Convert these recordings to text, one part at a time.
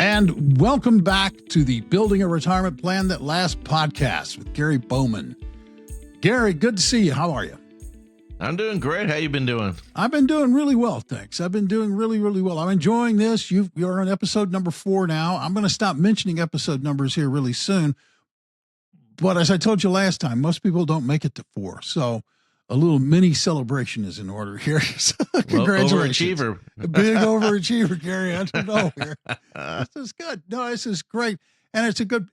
And welcome back to the Building a Retirement Plan That Lasts podcast with Gary Bowman. Gary, good to see you. How are you? I'm doing great. How you been doing? I've been doing really well, thanks. I've been doing really, really well. I'm enjoying this. You're on episode number 4 now. I'm going to stop mentioning episode numbers here really soon. But as I told you last time, most people don't make it to 4. So a little mini celebration is in order here. So congratulations. Overachiever. A big overachiever, Gary. I don't know here. This is good. No, this is great. And it's a good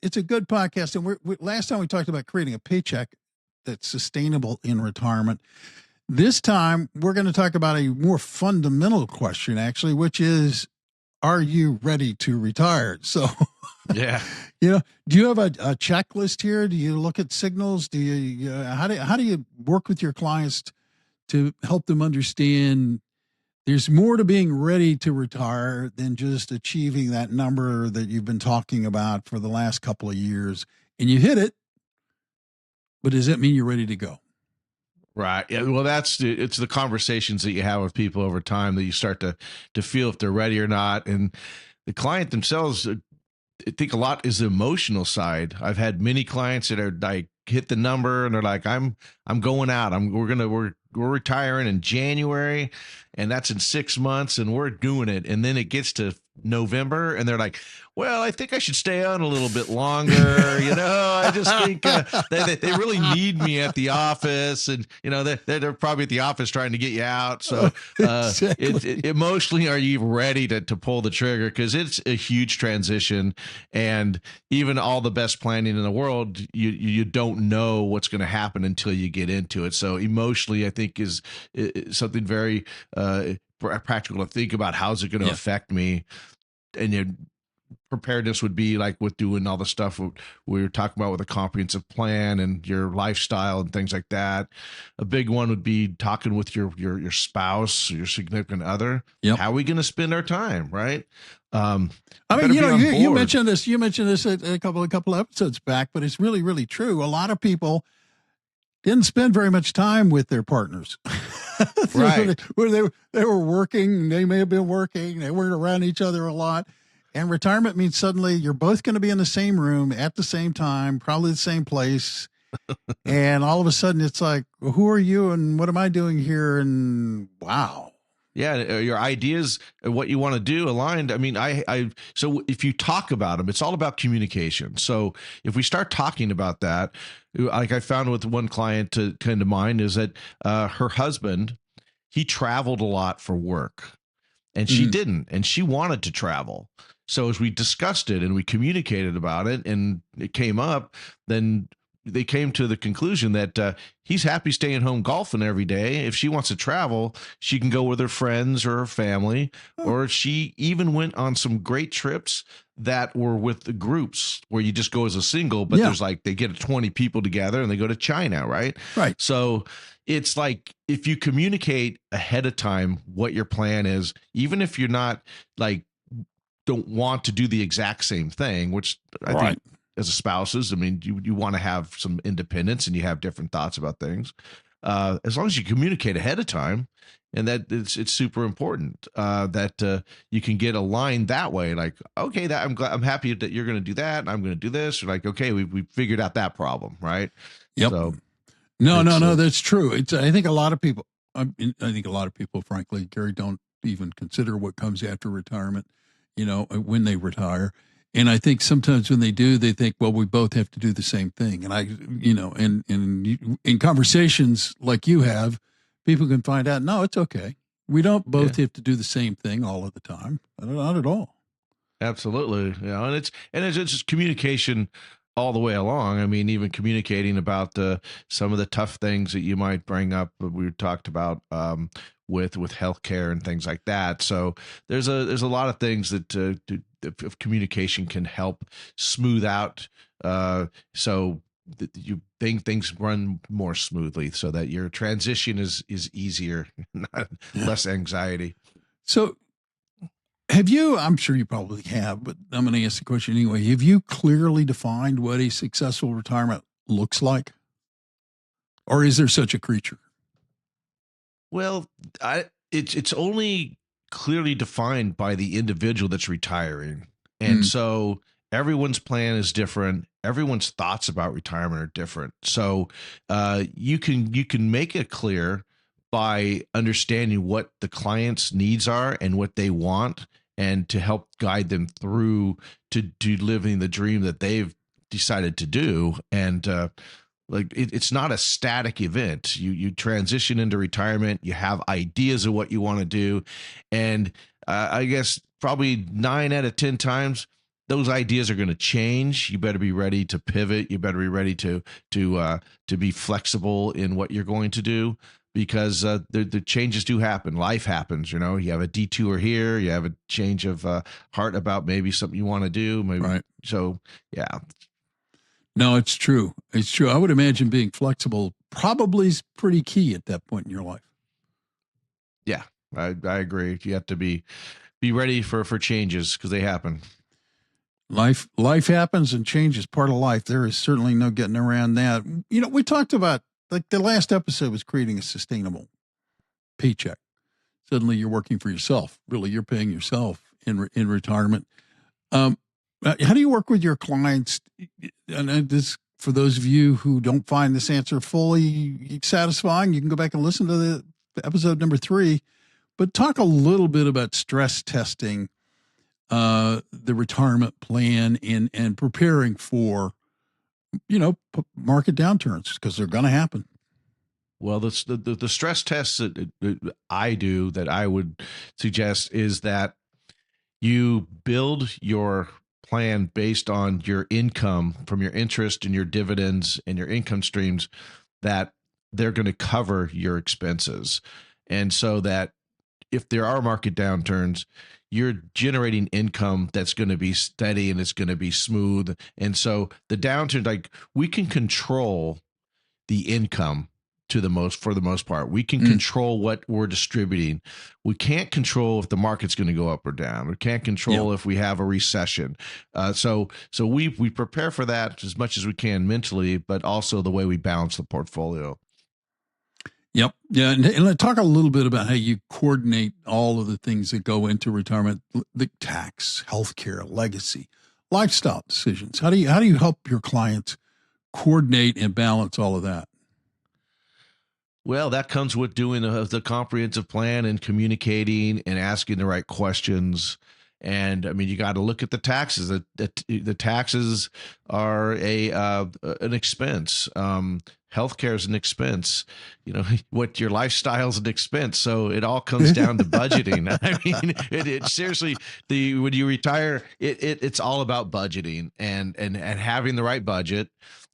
podcast. And last time we talked about creating a paycheck that's sustainable in retirement. This time we're going to talk about a more fundamental question, actually, which is, are you ready to retire? So, yeah, do you have a checklist here? Do you look at signals? Do you, how do you work with your clients to help them understand there's more to being ready to retire than just achieving that number that you've been talking about for the last couple of years, and you hit it, but does that mean you're ready to go? Right. Yeah. Well, it's the conversations that you have with people over time that you start to feel if they're ready or not. And the client themselves, I think a lot is the emotional side. I've had many clients that are like hit the number and they're like, I'm going out. We're retiring in January, and that's in 6 months, and we're doing it. And then it gets to November and they're like, well, I think I should stay on a little bit longer. I just think they really need me at the office, and they're probably at the office trying to get you out. So Exactly. emotionally, are you ready to pull the trigger? Because it's a huge transition, and even all the best planning in the world, you don't know what's going to happen until you get into it. So emotionally, I think is something very practical to think about. How's it going to affect me? And your preparedness would be like with doing all the stuff we were talking about with a comprehensive plan and your lifestyle and things like that. A big one would be talking with your spouse, your significant other. Yep. How are we going to spend our time? Right. I mean, you mentioned this. You mentioned this a couple episodes back, but it's really, really true. A lot of people didn't spend very much time with their partners. Right. Where they were working, they may have been working, they weren't around each other a lot. And retirement means suddenly you're both going to be in the same room at the same time, probably the same place. And all of a sudden it's like, well, who are you and what am I doing here? And wow. Yeah, your ideas and what you want to do aligned. I mean, so if you talk about them, it's all about communication. So if we start talking about that, like I found with one client to kind of mind is that her husband, he traveled a lot for work, and she didn't, and she wanted to travel. So as we discussed it and we communicated about it and it came up, then they came to the conclusion that he's happy staying home golfing every day. If she wants to travel, she can go with her friends or her family, or she even went on some great trips that were with the groups where you just go as a single, but there's like, they get 20 people together and they go to China, right? Right. So it's like, if you communicate ahead of time what your plan is, even if you're not like, don't want to do the exact same thing, which I think as a spouses, I mean, you want to have some independence and you have different thoughts about things. As long as you communicate ahead of time, and that it's super important that you can get aligned that way. Like, okay, that I'm happy that you're going to do that, and I'm going to do this. Or like, okay, we figured out that problem, right? Yep. So, no, that's true. I think a lot of people, frankly, Gary, don't even consider what comes after retirement, when they retire. And I think sometimes when they do, they think, well, we both have to do the same thing. And in conversations like you have, people can find out, no, it's okay. We don't both have to do the same thing all of the time. Not at all. Absolutely. And it's just communication all the way along. I mean, even communicating about some of the tough things that you might bring up that we talked about with healthcare and things like that. So there's a lot of things that if communication can help smooth out, so that you think things run more smoothly, so that your transition is easier, less anxiety. So I'm sure you probably have, but I'm going to ask the question anyway. Have you clearly defined what a successful retirement looks like? Or is there such a creature? Well, it's only clearly defined by the individual that's retiring. And so everyone's plan is different. Everyone's thoughts about retirement are different. So you can make it clear by understanding what the client's needs are and what they want, and to help guide them through to living the dream that they've decided to do. And it's not a static event. You transition into retirement. You have ideas of what you want to do, and I guess probably 9 out of 10 times those ideas are going to change. You better be ready to pivot. You better be ready to be flexible in what you're going to do, because the changes do happen. Life happens. You have a detour here. You have a change of heart about maybe something you want to do. Maybe. Right. So yeah. No, it's true. It's true. I would imagine being flexible probably is pretty key at that point in your life. Yeah, I agree. You have to be ready for changes, because they happen. Life happens, and change is part of life. There is certainly no getting around that. We talked about, like, the last episode was creating a sustainable paycheck. Suddenly you're working for yourself. Really, you're paying yourself in retirement. How do you work with your clients? And this, for those of you who don't find this answer fully satisfying, you can go back and listen to the episode number 3, but talk a little bit about stress testing the retirement plan and preparing for, market downturns, because they're going to happen. Well, the stress tests that I do, that I would suggest, is that you build your plan based on your income from your interest and your dividends and your income streams, that they're going to cover your expenses. And so that if there are market downturns, you're generating income that's going to be steady and it's going to be smooth. And so the downturn, like, we can control the income for the most part. We can control what we're distributing. We can't control if the market's going to go up or down. We can't control if we have a recession. So we prepare for that as much as we can mentally, but also the way we balance the portfolio. Yep. Yeah. And let's talk a little bit about how you coordinate all of the things that go into retirement: the tax, healthcare, legacy, lifestyle decisions. How do you help your clients coordinate and balance all of that? Well, that comes with doing the comprehensive plan and communicating and asking the right questions. And I mean, you got to look at the taxes. The taxes are an expense. Healthcare is an expense. What your lifestyle is an expense. So it all comes down to budgeting. I mean, it seriously, when you retire, it's all about budgeting and having the right budget,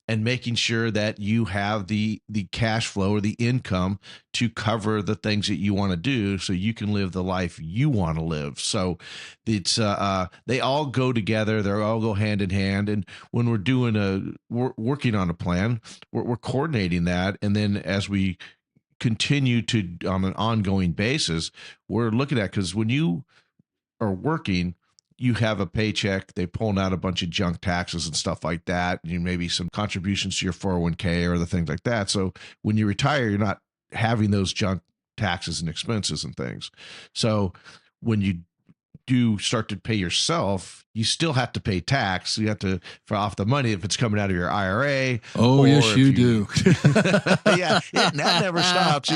and making sure that you have the cash flow or the income to cover the things that you want to do, so you can live the life you want to live. So it's they all go together. They all go hand in hand. And when we're working on a plan, we're coordinating that. And then as we continue to, on an ongoing basis, we're looking at, because when you are working, you have a paycheck, they pulling out a bunch of junk taxes and stuff like that. Maybe some contributions to your 401k or the things like that. So when you retire, you're not having those junk taxes and expenses and things. So when you do start to pay yourself, you still have to pay tax. You have to, for off the money, if it's coming out of your IRA. Oh, yes, you do. Yeah, that never stops.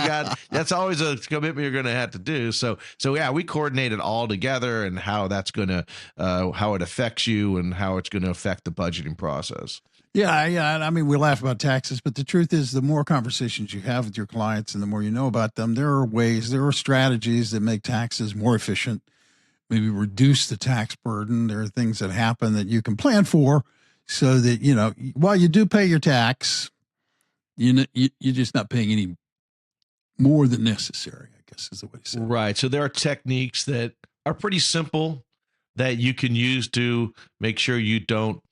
That's always a commitment you're going to have to do. So yeah, we coordinate it all together, and how that's going to, how it affects you and how it's going to affect the budgeting process. Yeah. I mean, we laugh about taxes, but the truth is, the more conversations you have with your clients and the more you know about them, there are strategies that make taxes more efficient, maybe reduce the tax burden. There are things that happen that you can plan for, so that, while you do pay your tax, you're just not paying any more than necessary, I guess is the way to say it. Right. So there are techniques that are pretty simple that you can use to make sure you don't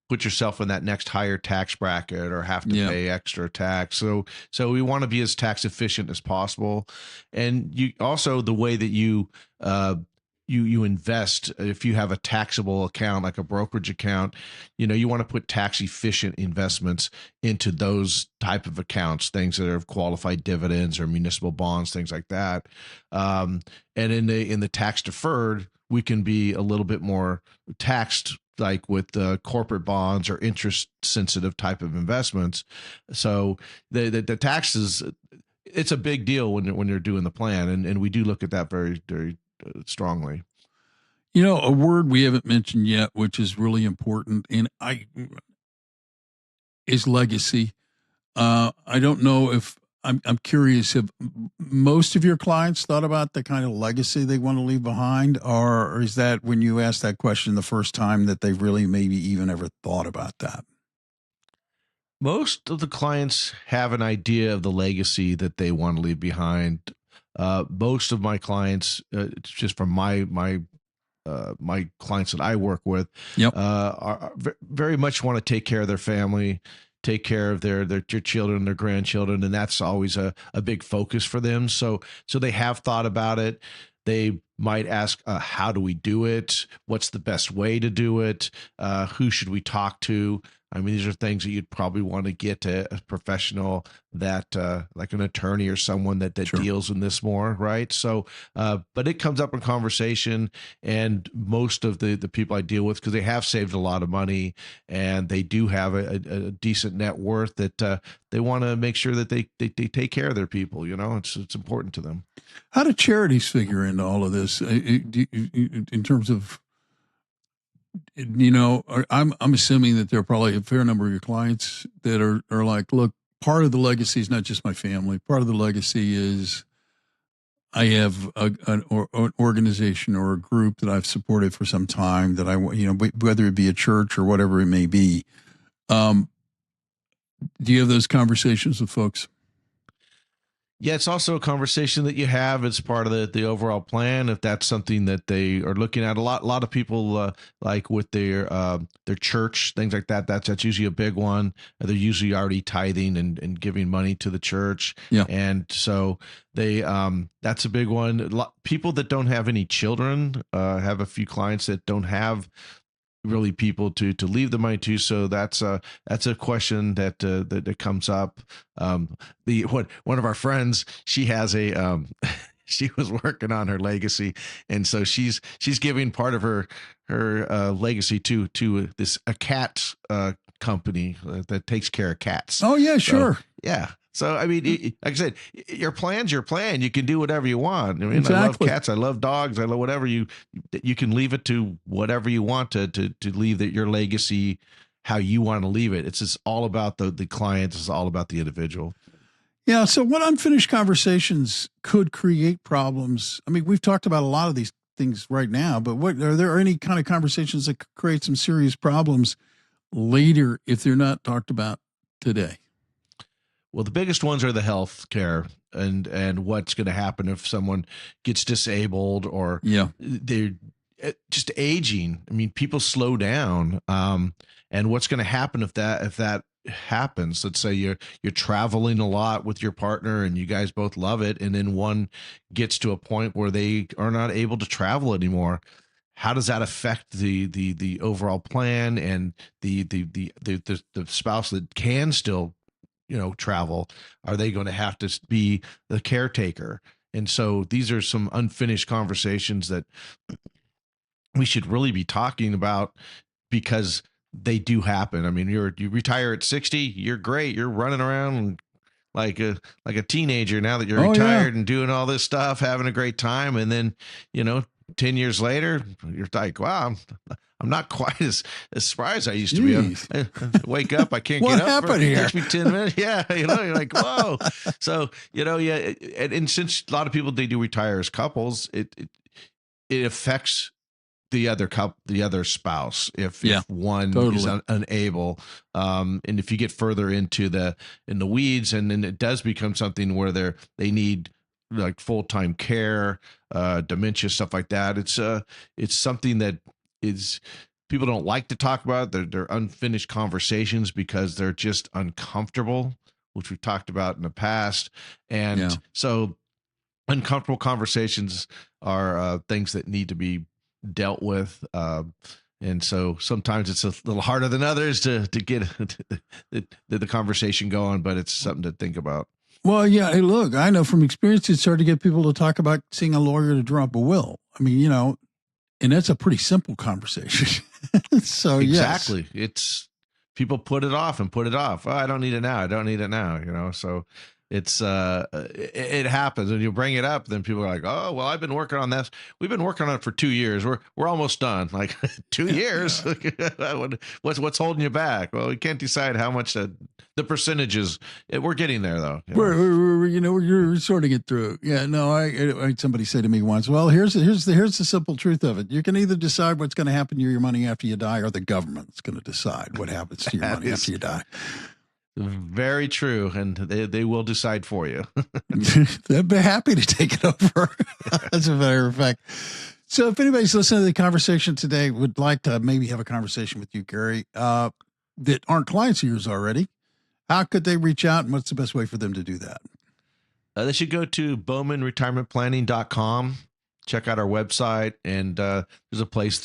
put yourself in that next higher tax bracket or have to pay extra tax. So we want to be as tax efficient as possible. And you also, the way that you you invest. If you have a taxable account like a brokerage account, you want to put tax efficient investments into those type of accounts, things that are qualified dividends or municipal bonds, things like that. And in the tax deferred, we can be a little bit more taxed, like with corporate bonds or interest sensitive type of investments. So the taxes, it's a big deal when you're doing the plan, and we do look at that very, very strongly. A word we haven't mentioned yet, which is really important, and is legacy. I don't know if I'm curious if most of your clients thought about the kind of legacy they want to leave behind, or is that when you asked that question the first time that they've really maybe even ever thought about that? Most of the clients have an idea of the legacy that they want to leave behind. Most of my clients, just from my clients that I work with, Yep. are very much want to take care of their family, take care of their children, their grandchildren, and that's always a big focus for them. So they have thought about it. They might ask, how do we do it? What's the best way to do it? Who should we talk to? I mean, these are things that you'd probably want to get a professional that, like an attorney or someone that Sure. deals in this more, right? So, but it comes up in conversation, and most of the people I deal with, because they have saved a lot of money and they do have a decent net worth, that they want to make sure that they take care of their people. It's important to them. How do charities figure into all of this in terms of? I'm assuming that there are probably a fair number of your clients that are like, look, part of the legacy is not just my family. Part of the legacy is I have an organization or a group that I've supported for some time that whether it be a church or whatever it may be. Do you have those conversations with folks? Yeah, it's also a conversation that you have as part of the overall plan. If that's something that they are looking at, a lot of people, like with their church, things like that. That's usually a big one. They're usually already tithing and giving money to the church, Yeah. and so they that's a big one. People that don't have any children, have a few clients that don't have really people to leave the money to. So that's a question that comes up. One of our friends, she has a she was working on her legacy, and so she's giving part of her legacy to a cat company that takes care of cats. Oh yeah, sure. So, yeah. So, I mean, like I said, your plan's your plan. You can do whatever you want. I mean, Exactly. I love cats. I love dogs. I love whatever you can leave it to whatever you want to leave your legacy how you want to leave it. It's just all about the client. It's all about the individual. Yeah. So what unfinished conversations could create problems? I mean, we've talked about a lot of these things right now, but what are there any kind of conversations that could create some serious problems later if they're not talked about today? Well, the biggest ones are the health care and what's going to happen if someone gets disabled or they're just aging. I mean, people slow down. And what's going to happen if that happens? Let's say you're traveling a lot with your partner and you guys both love it, and then one gets to a point where they are not able to travel anymore. How does that affect the overall plan and the spouse that can still travel? Are they going to have to be the caretaker? And so these are some unfinished conversations that we should really be talking about, because they do happen. I mean, you retire at 60, you're great. You're running around like a teenager now that you're retired and doing all this stuff, having a great time. And then, 10 years later, you're like, wow, I'm not quite as spry as I used to be. I wake up, I can't what get up. Happened here? It takes me 10 minutes. Yeah, you're like, whoa. So, yeah. And since a lot of people, they do retire as couples, it affects the other spouse if one totally. is unable, and if you get further into the weeds, and then it does become something where they need like full-time care, dementia, stuff like that. It's something that is, people don't like to talk about. They're unfinished conversations because they're just uncomfortable, which we've talked about in the past. And so uncomfortable conversations are things that need to be dealt with. And so sometimes it's a little harder than others to get the conversation going, but it's something to think about. Well, yeah. Hey, look, I know from experience, it's hard to get people to talk about seeing a lawyer to draw up a will. I mean, and that's a pretty simple conversation. So exactly. Yes. It's people put it off and put it off. Oh, I don't need it now. I don't need it now. So it's it happens when you bring it up, then people are like, oh, well, I've been working on this. We've been working on it for 2 years. We're almost done. Like 2 years. What's holding you back? Well, we can't decide how much the percentages. We're getting there though. We're sorting it through. Yeah, no, I somebody said to me once, well, here's the simple truth of it. You can either decide what's going to happen to your money after you die, or the government's going to decide what happens to your money after you die. Very true, and they will decide for you. They'd be happy to take it over. As a matter of fact. So if anybody's listening to the conversation today would like to maybe have a conversation with you, Gary, that aren't clients of yours already, how could they reach out, and what's the best way for them to do that? They should go to bowmanretirementplanning.com, check out our website, and there's a place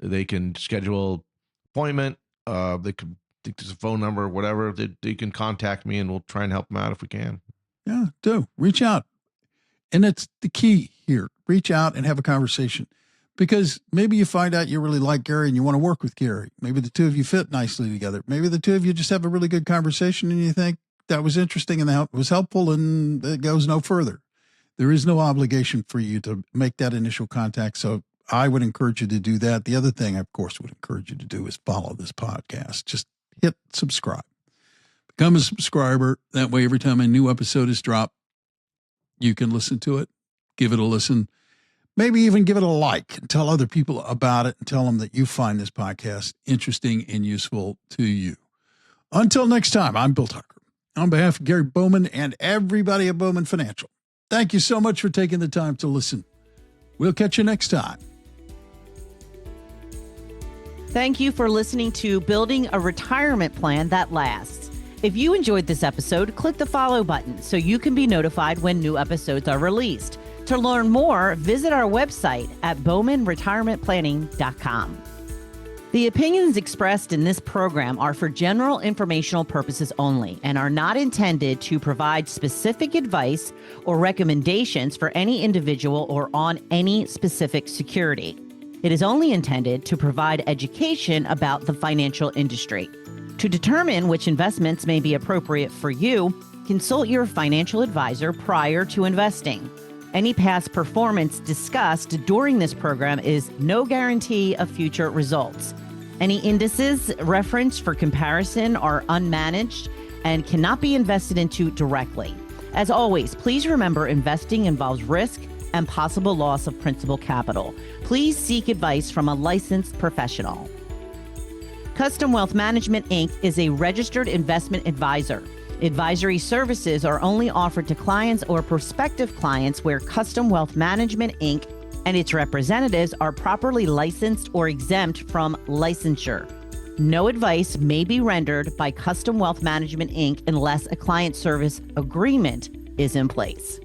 they can schedule appointment. They could. There's a phone number, whatever, that you can contact me and we'll try and help them out if we can. Yeah, do reach out. And that's the key here. Reach out and have a conversation, because maybe you find out you really like Gary and you want to work with Gary. Maybe the two of you fit nicely together. Maybe the two of you just have a really good conversation and you think that was interesting and that was helpful, and it goes no further. There is no obligation for you to make that initial contact. So I would encourage you to do that. The other thing I, of course, would encourage you to do is follow this podcast. Just hit subscribe. Become a subscriber. That way, every time a new episode is dropped, you can listen to it, give it a listen, maybe even give it a like, and tell other people about it, and tell them that you find this podcast interesting and useful to you. Until next time, I'm Bill Tucker. On behalf of Gary Bowman and everybody at Bowman Financial, thank you so much for taking the time to listen. We'll catch you next time. Thank you for listening to Building a Retirement Plan That Lasts. If you enjoyed this episode, click the follow button so you can be notified when new episodes are released. To learn more, visit our website at bowmanretirementplanning.com. The opinions expressed in this program are for general informational purposes only and are not intended to provide specific advice or recommendations for any individual or on any specific security. It is only intended to provide education about the financial industry. To determine which investments may be appropriate for you, consult your financial advisor prior to investing. Any past performance discussed during this program is no guarantee of future results. Any indices referenced for comparison are unmanaged and cannot be invested into directly. As always, please remember investing involves risk and possible loss of principal capital. Please seek advice from a licensed professional. Custom Wealth Management, Inc. is a registered investment advisor. Advisory services are only offered to clients or prospective clients where Custom Wealth Management, Inc. and its representatives are properly licensed or exempt from licensure. No advice may be rendered by Custom Wealth Management, Inc. unless a client service agreement is in place.